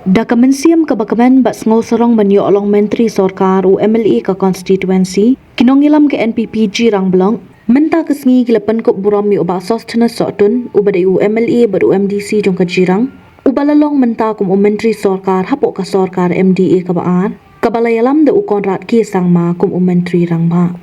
Da kemensiam kebakaman bat sengau serong banyo olong menteri sorkar u MLA ke constituency kinong ilam ke NPP jirang belong menta kesengi gilapan kop buram mi oba sos tena sotun u badai u MLA bad u MDC jong ke jirang u balalong menta kum u menteri sorkar hapok ka sorkar MDA ke baar kabalayalam da u konrat ki sang ma kum u menteri rang ba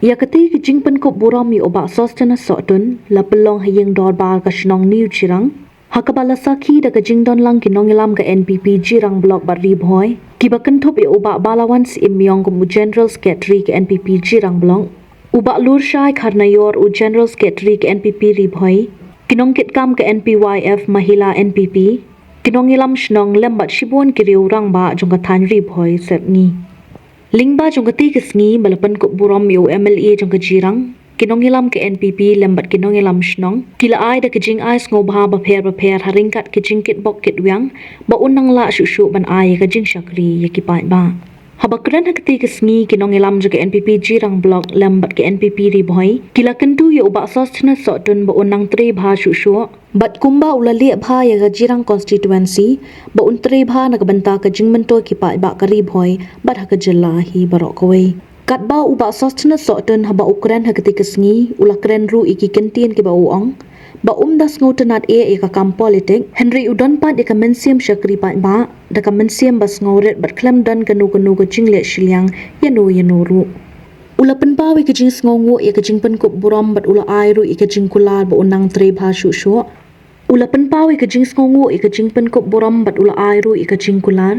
ya keti kijing pen kop buram mi oba sos tena sotun la pelong hayeng dor bar ka shnong niu jirang Hakabala sakhi da kajingdon lang kinongilam ka NPP jirang blok bari boy kiba kenthop e uba balawan si imyong kum general secretary ke NPP jirang blok uba lur shai kharnayor u general secretary ke NPP ri boy kinongkit kam ke NPYF mahila NPP kinongilam shnong lembat shibon kiriu rang ba jong ka than ri boy setni lingba jong ka ti kisngi balapan ko buram u MLA jong ka jirang kinongilam ke NPP lembat kinongilam shnong kila ai da kijing ai ngobha ba pher haringkat kijing kit bok kit wiang ba unang la shu ban ai kijing shakri yakipai ba habakran hakti kisngi kinongilam juga NPP jirang blok lembat ke NPP ri boy kila kentu ya uba sos chna sotun ba unang tre bha shu bat kumba ulali bha ya jirang constituency ba un tre bha na banta kijing mento kipai ba kari boy bat hakajalla hi barok kowe kat ba uba sos chna sotun haba ukran hakati kesngi ulakren ru iki kentien ke ba uong ba das ngotenat e ka kam politik Henry udon pat ka mensiam shakri pat ba da ka mensiam bas ngoret bat klem dan kanu ka jingle shiliang yanu ru ulapan pa we ka jing ngongo e ka jing pen kop buram bat ula ai ru e ka jing kular ba unang tre bha shu ulapan pa we ka jing ngongo e ka jing pen kop buram bat ula ai ru e ka jing kular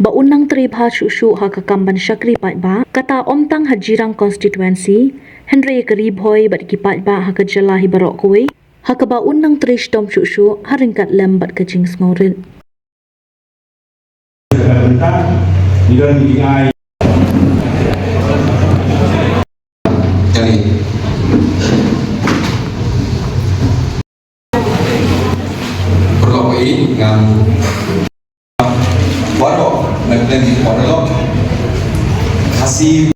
ba unang tre bha shu ha ka kamban shakri pat ba kata omtang hajirang constituency Henry kari boy bat ki pat ba ha ka jala hi barok kowe ha ka ba unang tre stom shu haringkat lem bat ka jing ngorin Baru naglanjut baru kasih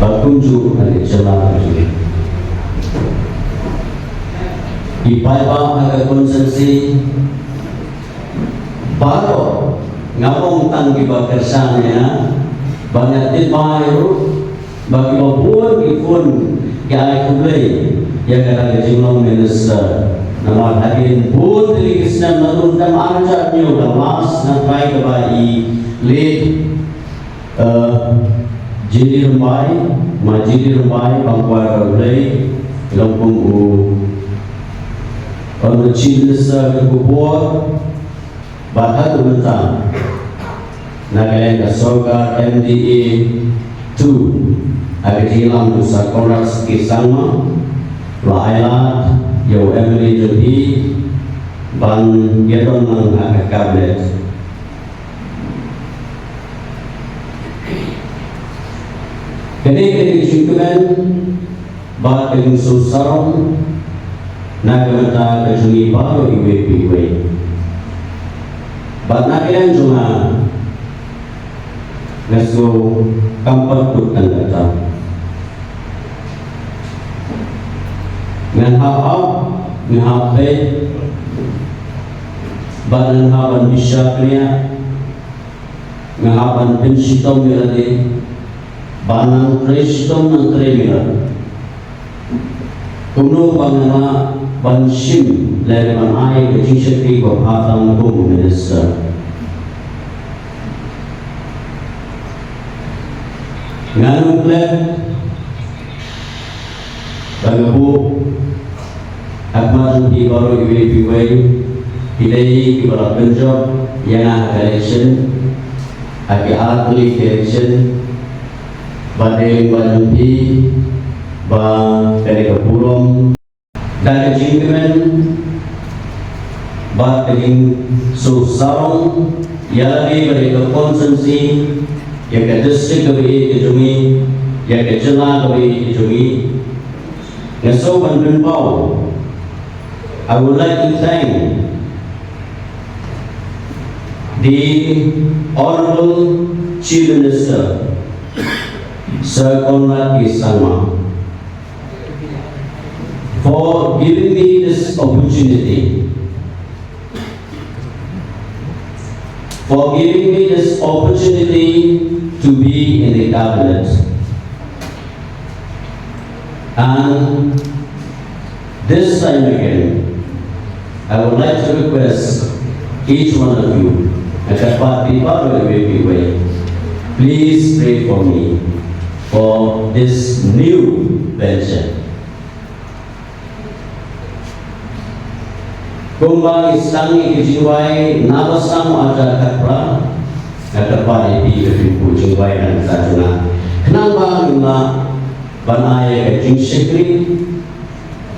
berkunjung hari celah ini. Ipa-ipa ada konsumsi baru ngapong tangki bakersannya banyak baru bagi babun ipun kaya kublai yang kata kejumlah minister nama hadirin pun dari Islam menurut dan ajarnya udah mas nampai kebai lead Jindi Rumbai, Majidi Rumbai, Bangkuai Raulai, Lampung U, Chilis Kubur, Bahat Umentang, Nagayan Kasoga MDA 2, Agak hilang Nusa Koras Kisama, Lailat, Yo Emily Johi, Ban Gedon Nang Agak Kabinet. Kini syukuran bat dengan susarong nagamata kejungi baru iwe bat nakiran cuma ngaso kampat tutan data ngan hap ngahape badan haban bisyaknya ngahaban pensitong mirade Banang Kristum ng Tremira Kuno bangana banshim le banai ke jishakri ko bhatang ko minister. Nganu plek bagabu akmat di baru iwe pilih di barat penjab yang election agi atli election badeng badumpi ba dari kepurom dan kejingkemen ba kejing susarong yalagi dari kekonsumsi yang ke distrik kebiri kejungi yang ke jela kebiri kejungi ngeso bandun pau. I would like to thank the Honorable Chief Minister Sir Conrad K. Sangma for giving me this opportunity, to be in the cabinet. And this time again, I would like to request each one of you, and that part be part of the way, please pray for me for this new venture. Kumbang istangi kejiwai nabasam ada kapra, kapra ini kehidupan jiwai dan sajuna. Kenapa lima banaya kejing sekri?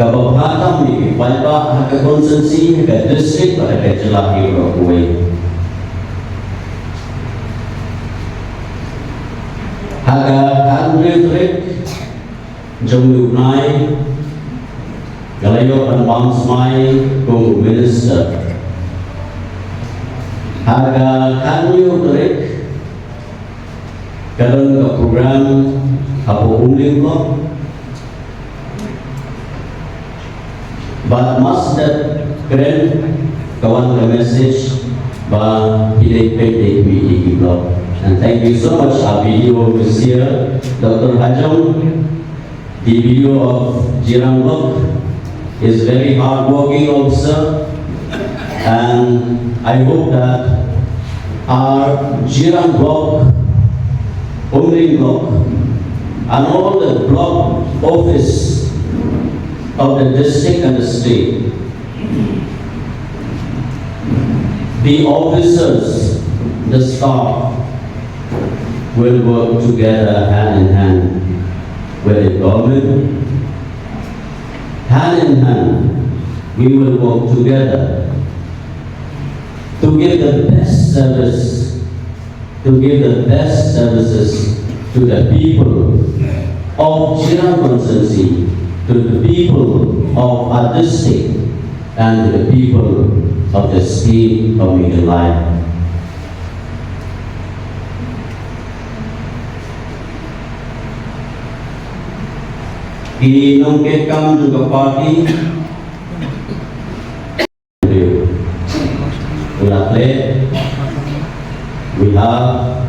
Kababhatam ni palpa ke konsumsi ke distrik pada ke jelah hero kuai. Haga kanri trik jomlu nai galayo dan bangsmai kong minister. Haga kanri trik kalang ke program apa umling ko. But must that keren kawan the message ba pilih pilih media blog. And thank you so much. Our video is here, Dr. Hajam. The video of Jirang Blog is very hardworking officer, and I hope that our Jirang Blog, Umring Blog, and all the blog office of the district and the state, the officers, the staff will work together hand in hand with the government. Hand in hand, we will work together to give the best service, to give the best services to the people of Jirang constituency, to the people of our district, and to the people of the state of Meghalaya. Inongkekam juga parti we have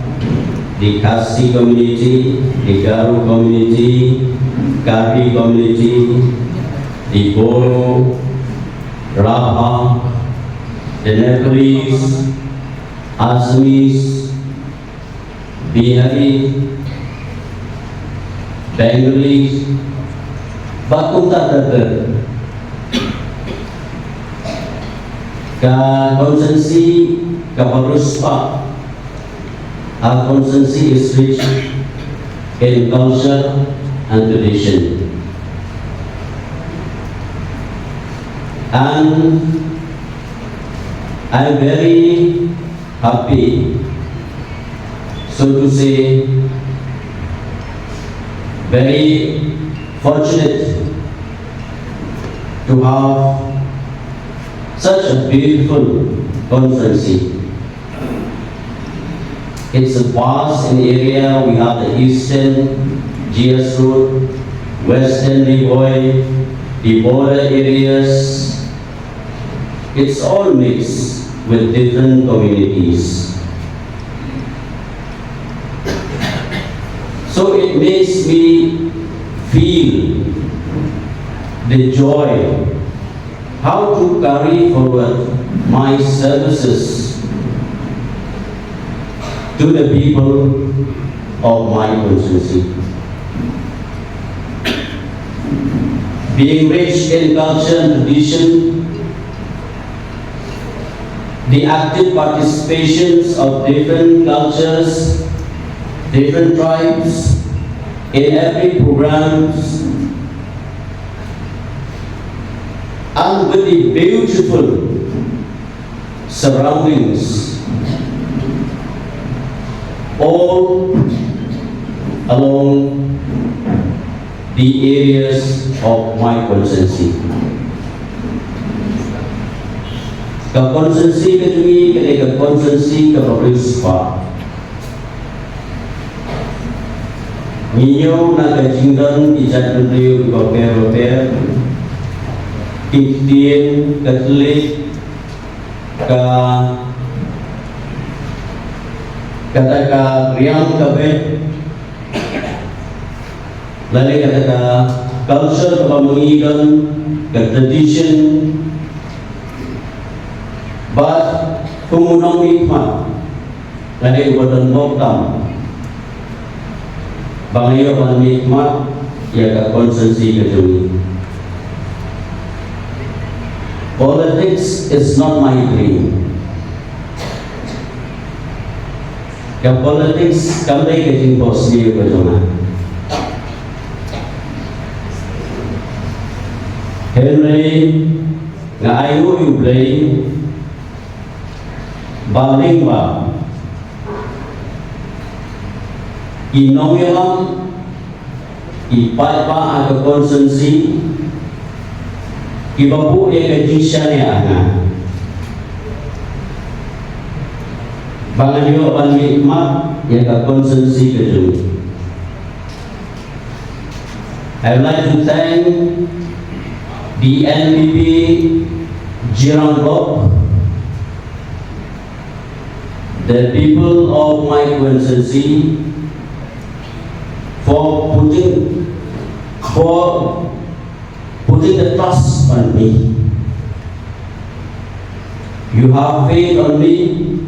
the Khasi community, the Garu community, Kari community, the Boro, Raha, the Nepalese, Assamese, Bihari, Bengalis, Bakunta Tatar, Ka constancy, Kaparuspa. Our constancy is rich in culture and tradition. And I am very happy, so to say, very fortunate to have such a beautiful conference. It's a vast area. We have the eastern GS Road, western Livoy, the border areas. It's all mixed with different communities. So it makes me feel the joy, how to carry forward my services to the people of my constituency. Being rich in culture and tradition, the active participations of different cultures, different tribes in every programs, and with the beautiful surroundings all along the areas of my constituency. Ka constituency ka tumi kini ka constituency ka provinsi. Ninyo na kajingdan ijat beliau beberapa Kitien Katolik ka kata ka riang kabet lalu kata ka culture ka pamangigan ka tradition but kumunang hikmat lalu badan boktam bangayo ang hikmat ya ka konsensi ka jumi. Politics is not my dream. Yang politics kami kejing bos dia berjumpa. Henry ngayu yublay baling ba inong yalang ipat pa ang konsensi ibabu yang kejisya ni ana bangan yo ban hikmat yang ka konsensi kejung. I would like to thank the NPP Jirang Block, the people of my constituency for putting the trust on me. You have faith on me,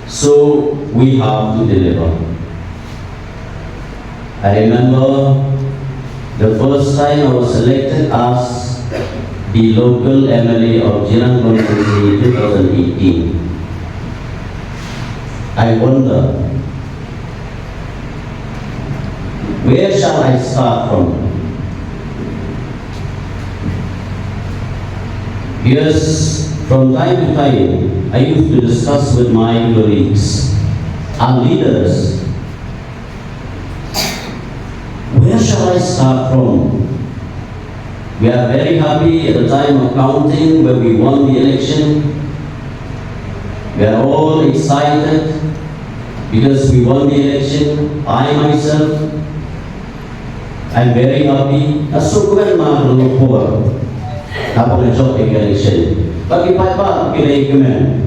so we have to deliver. I remember the first time I was selected as the local MLA of Jirang Constituency in 2018. I wonder, where shall I start from? Yes, from time to time, I used to discuss with my colleagues and leaders, where shall I start from? We are very happy at the time of counting when we won the election. We are all excited because we won the election. I myself, I'm very happy. Nasukuan mga lupur. Apa ngejok election? Bagi apa kita ikumen?